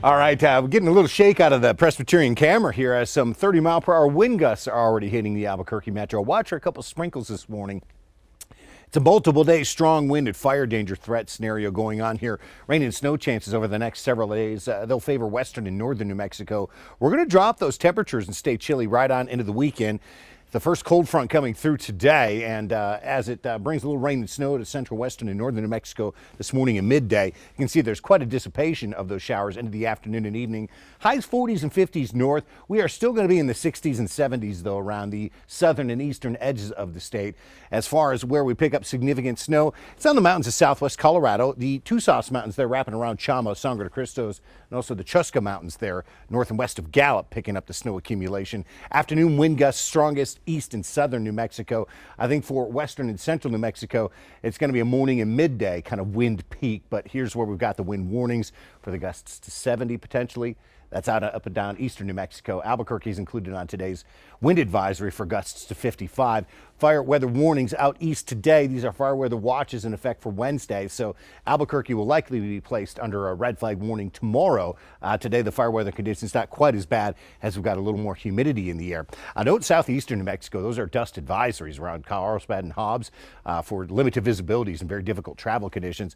All right, we're getting a little shake out of the Presbyterian camera here as some 30-mile-per-hour wind gusts are already hitting the Albuquerque metro. Watch for a couple sprinkles this morning. It's a multiple day strong wind and fire danger threat scenario going on here. Rain and snow chances over the next several days. They'll favor western and northern New Mexico. We're going to drop those temperatures and stay chilly right on into the weekend. The first cold front coming through today, and as it brings a little rain and snow to central, western, and northern New Mexico this morning and midday, you can see there's quite a dissipation of those showers into the afternoon and evening. Highs 40s and 50s north. We are still going to be in the 60s and 70s, though, around the southern and eastern edges of the state. As far as where we pick up significant snow, it's on the mountains of southwest Colorado, the Tusas Mountains there wrapping around Chama, Sangre de Cristos, and also the Chusca Mountains there, north and west of Gallup, picking up the snow accumulation. Afternoon wind gusts strongest east and southern New Mexico. I think for western and central New Mexico, it's going to be a morning and midday kind of wind peak, but here's where we've got the wind warnings for the gusts to 70 potentially. That's out of up and down eastern New Mexico. Albuquerque is included on today's wind advisory for gusts to 55. Fire weather warnings out east today. These are fire weather watches in effect for Wednesday. So Albuquerque will likely be placed under a red flag warning tomorrow. Today, the fire weather conditions not quite as bad as we've got a little more humidity in the air. Note southeastern New Mexico. Those are dust advisories around Carlsbad and Hobbs for limited visibilities and very difficult travel conditions.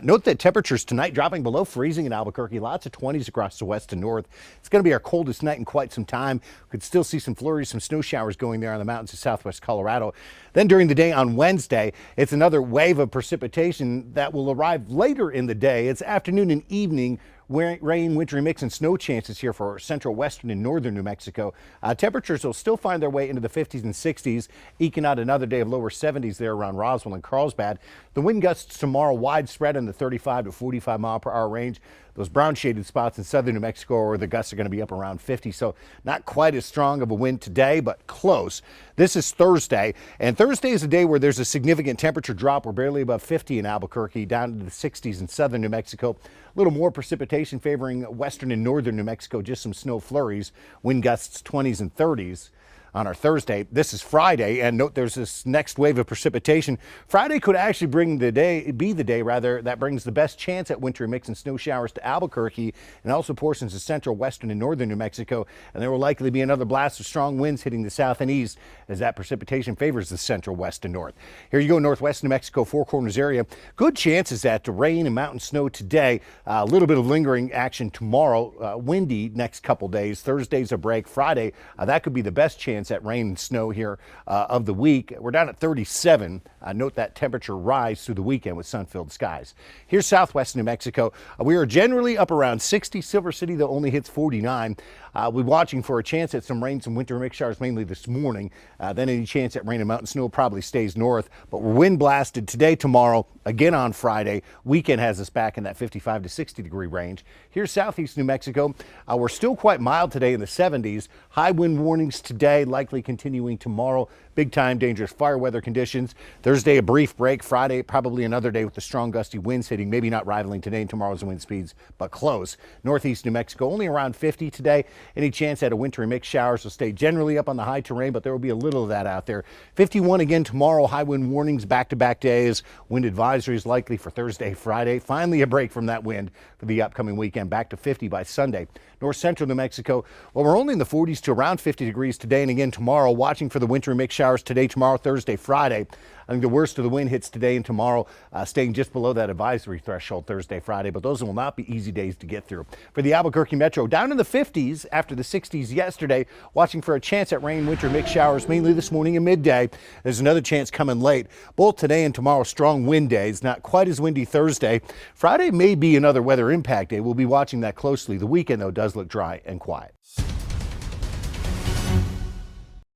Note that temperatures tonight dropping below freezing in Albuquerque. Lots of 20s across the west and north. It's going to be our coldest night in quite some time. Could still see some flurries, some snow showers going there on the mountains of southwest Colorado. Then during the day on Wednesday, it's another wave of precipitation that will arrive later in the day. It's afternoon and evening. Rain, wintry mix, and snow chances here for central, western, and northern New Mexico. Temperatures will still find their way into the 50s and 60s, eking out another day of lower 70s there around Roswell and Carlsbad. The wind gusts tomorrow widespread in the 35 to 45 mile per hour range. Those brown shaded spots in southern New Mexico where the gusts are going to be up around 50, so not quite as strong of a wind today, but close. This is Thursday, and Thursday is a day where there's a significant temperature drop. We're barely above 50 in Albuquerque, down to the 60s in southern New Mexico. A little more precipitation favoring western and northern New Mexico, just some snow flurries, wind gusts 20s and 30s. On our Thursday. This is Friday, and note there's this next wave of precipitation. Friday could actually be the day that brings the best chance at wintry mix and snow showers to Albuquerque and also portions of central, western, and northern New Mexico. And there will likely be another blast of strong winds hitting the south and east as that precipitation favors the central, west, and north. Here you go, northwest New Mexico, Four Corners area. Good chances at rain and mountain snow today. A little bit of lingering action tomorrow. Windy next couple days. Thursday's a break. Friday, that could be the best chance at rain and snow here of the week. We're down at 37. Note that temperature rise through the weekend with sun-filled skies. Here's southwest New Mexico. We are generally up around 60. Silver City, though, only hits 49. We're watching for a chance at some rain, some winter mix showers mainly this morning. Then any chance at rain and mountain snow probably stays north. But we're wind blasted today, tomorrow, again on Friday. Weekend has us back in that 55 to 60 degree range. Here's southeast New Mexico. We're still quite mild today in the 70s. High wind warnings today, likely continuing tomorrow. Big time dangerous fire weather conditions. Thursday, a brief break. Friday, probably another day with the strong gusty winds hitting, maybe not rivaling today and tomorrow's wind speeds, but close. Northeast New Mexico, only around 50 today. Any chance at a wintry mix showers will stay generally up on the high terrain, but there will be a little of that out there. 51 again tomorrow. High wind warnings back-to-back days. Wind advisories likely for Thursday, Friday. Finally, a break from that wind for the upcoming weekend. Back to 50 by Sunday. North central New Mexico, well, we're only in the 40s to around 50 degrees today and again tomorrow. Watching for the wintry mix showers today, tomorrow, Thursday, Friday. I think the worst of the wind hits today and tomorrow, staying just below that advisory threshold Thursday, Friday, but those will not be easy days to get through. For the Albuquerque Metro, down in the 50s after the 60s yesterday, watching for a chance at rain, winter mix showers, mainly this morning and midday. There's another chance coming late. Both today and tomorrow, strong wind days, not quite as windy Thursday. Friday may be another weather impact day. We'll be watching that closely. The weekend, though, does look dry and quiet.